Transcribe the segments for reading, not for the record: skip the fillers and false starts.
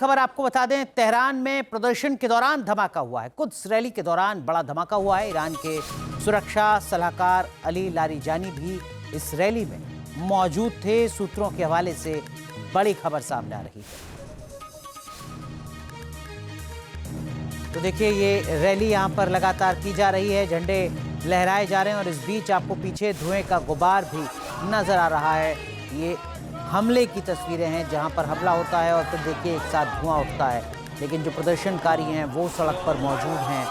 खबर आपको बता दें, तेहरान में प्रदर्शन के दौरान धमाका हुआ है। कुद्स रैली के दौरान बड़ा धमाका हुआ है। ईरान के सुरक्षा सलाहकार अली लारिजानी भी इस रैली में मौजूद थे। सूत्रों के हवाले से बड़ी खबर सामने आ रही है। तो देखिए, ये रैली यहाँ पर लगातार की जा रही है, झंडे लहराए जा रहे हैं और इस बीच आपको पीछे धुएं का गुबार भी नजर आ रहा है। ये हमले की तस्वीरें हैं जहां पर हमला होता है और फिर देखिए एक साथ धुआं उठता है, लेकिन जो प्रदर्शनकारी हैं वो सड़क पर मौजूद हैं।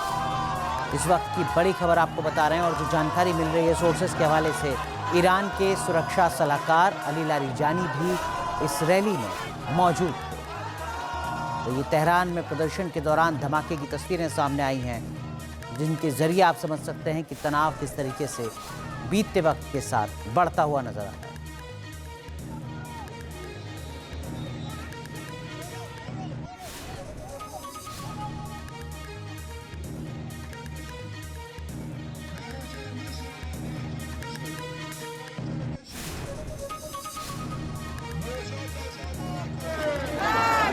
इस वक्त की बड़ी खबर आपको बता रहे हैं और जो जानकारी मिल रही है सोर्सेस के हवाले से, ईरान के सुरक्षा सलाहकार अली लारिजानी भी इस रैली में मौजूद थे। तो ये तेहरान में प्रदर्शन के दौरान धमाके की तस्वीरें सामने आई हैं, जिनके जरिए आप समझ सकते हैं कि तनाव किस तरीके से बीतते वक्त के साथ बढ़ता हुआ नजर आता है।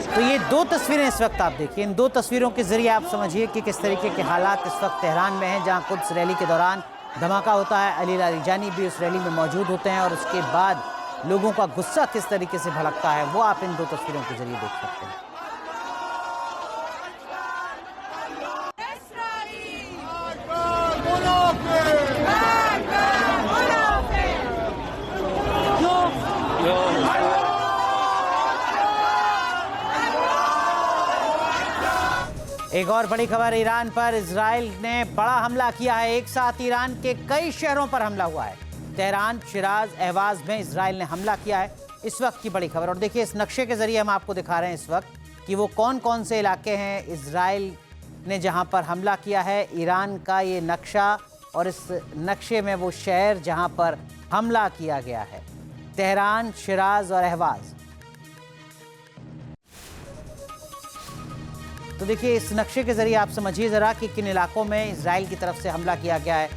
तो ये दो तस्वीरें इस वक्त आप देखिए, इन दो तस्वीरों के जरिए आप समझिए कि किस तरीके के हालात इस वक्त तेहरान में हैं, जहां कुद्स रैली के दौरान धमाका होता है। अली लारिजानी भी उस रैली में मौजूद होते हैं और उसके बाद लोगों का गुस्सा किस तरीके से भड़कता है वो आप इन दो तस्वीरों के जरिए देख सकते हैं। एक और बड़ी खबर, ईरान पर इजराइल ने बड़ा हमला किया है। एक साथ ईरान के कई शहरों पर हमला हुआ है। तेहरान, शिराज, अहवाज में इजराइल ने हमला किया है। इस वक्त की बड़ी खबर, और देखिए इस नक्शे के जरिए हम आपको दिखा रहे हैं इस वक्त कि वो कौन कौन से इलाके हैं इजराइल ने जहां पर हमला किया है। ईरान का ये नक्शा और इस नक्शे में वो शहर जहां पर हमला किया गया है, तेहरान, शिराज और अहवाज। तो देखिए इस नक्शे के जरिए आप समझिए ज़रा कि किन इलाकों में इजराइल की तरफ से हमला किया गया है।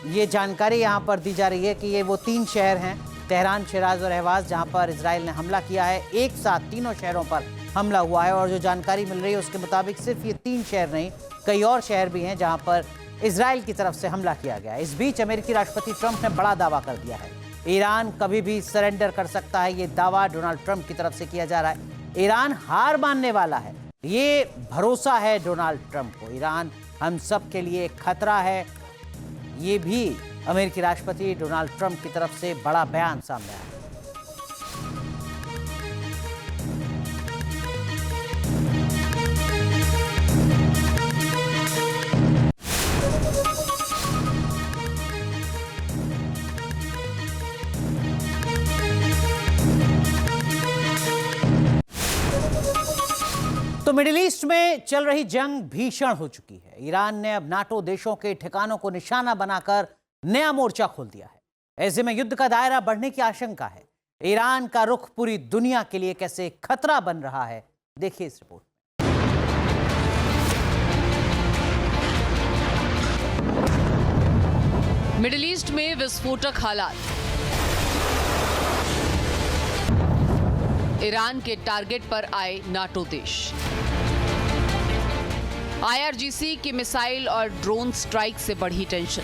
ये जानकारी यहाँ पर दी जा रही है कि ये वो 3 शहर हैं, तेहरान, शिराज और अहवाज, जहाँ पर इजराइल ने हमला किया है। एक साथ तीनों शहरों पर हमला हुआ है और जो जानकारी मिल रही है उसके मुताबिक सिर्फ ये 3 शहर नहीं, कई और शहर भी हैं जहाँ पर इजराइल की तरफ से हमला किया गया है। इस बीच अमेरिकी राष्ट्रपति ट्रंप ने बड़ा दावा कर दिया है। ईरान कभी भी सरेंडर कर सकता है, ये दावा डोनाल्ड ट्रंप की तरफ से किया जा रहा है। ईरान हार मानने वाला है, ये भरोसा है डोनाल्ड ट्रंप को। ईरान हम सब के लिए खतरा है, ये भी अमेरिकी राष्ट्रपति डोनाल्ड ट्रंप की तरफ से बड़ा बयान सामने आया। तो मिडिल ईस्ट में चल रही जंग भीषण हो चुकी है। ईरान ने अब नाटो देशों के ठिकानों को निशाना बनाकर नया मोर्चा खोल दिया है। ऐसे में युद्ध का दायरा बढ़ने की आशंका है। ईरान का रुख पूरी दुनिया के लिए कैसे खतरा बन रहा है, देखिए इस रिपोर्ट। मिडिल ईस्ट में विस्फोटक हालात। ईरान के टारगेट पर आए नाटो देश। आईआरजीसी की मिसाइल और ड्रोन स्ट्राइक से बढ़ी टेंशन।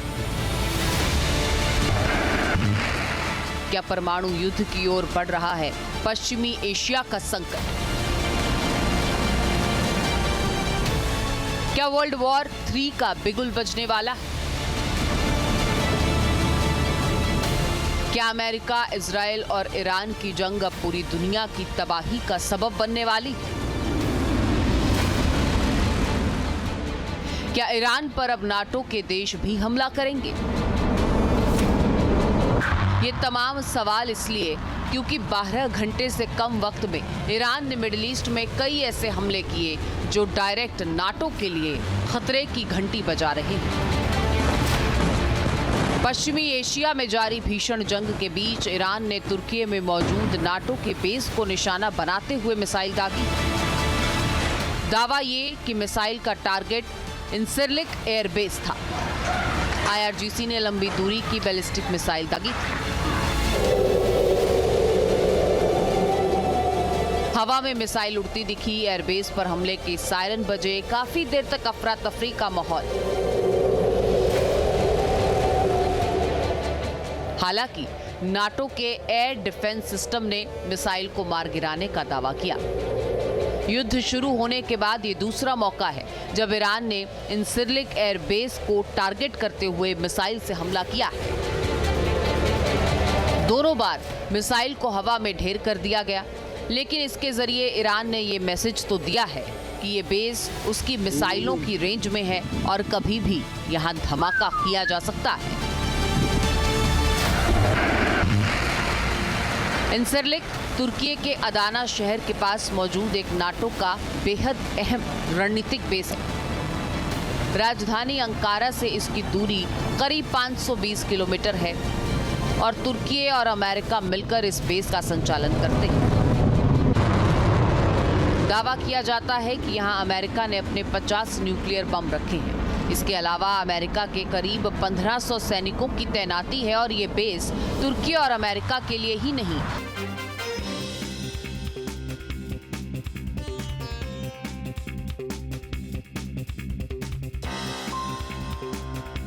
क्या परमाणु युद्ध की ओर बढ़ रहा है पश्चिमी एशिया का संकट? क्या वर्ल्ड वॉर 3 का बिगुल बजने वाला है? क्या अमेरिका, इजराइल और ईरान की जंग अब पूरी दुनिया की तबाही का सबब बनने वाली है? क्या ईरान पर अब नाटो के देश भी हमला करेंगे? ये तमाम सवाल इसलिए क्योंकि 12 घंटे से कम वक्त में ईरान ने मिडिल ईस्ट में कई ऐसे हमले किए जो डायरेक्ट नाटो के लिए खतरे की घंटी बजा रहे हैं। पश्चिमी एशिया में जारी भीषण जंग के बीच ईरान ने तुर्की में मौजूद नाटो के बेस को निशाना बनाते हुए मिसाइल दागी। दावा ये कि मिसाइल का टारगेट इंसिरलिक एयरबेस था। आईआरजीसी ने लंबी दूरी की बैलिस्टिक मिसाइल दागी थी। हवा में मिसाइल उड़ती दिखी। एयरबेस पर हमले के सायरन बजे। काफी देर तक अफरा तफरी का माहौल। हालांकि नाटो के एयर डिफेंस सिस्टम ने मिसाइल को मार गिराने का दावा किया। युद्ध शुरू होने के बाद ये दूसरा मौका है जब ईरान ने इंसिरलिक एयरबेस को टारगेट करते हुए मिसाइल से हमला किया है। दोनों बार मिसाइल को हवा में ढेर कर दिया गया, लेकिन इसके जरिए ईरान ने ये मैसेज तो दिया है कि ये बेस उसकी मिसाइलों की रेंज में है और कभी भी यहाँ धमाका किया जा सकता है। इंसिरलिक तुर्की के अदाना शहर के पास मौजूद एक नाटो का बेहद अहम रणनीतिक बेस है। राजधानी अंकारा से इसकी दूरी करीब 520 किलोमीटर है और तुर्की और अमेरिका मिलकर इस बेस का संचालन करते हैं। दावा किया जाता है कि यहां अमेरिका ने अपने 50 न्यूक्लियर बम रखे हैं। इसके अलावा अमेरिका के करीब 1500 सैनिकों की तैनाती है और ये बेस तुर्की और अमेरिका के लिए ही नहीं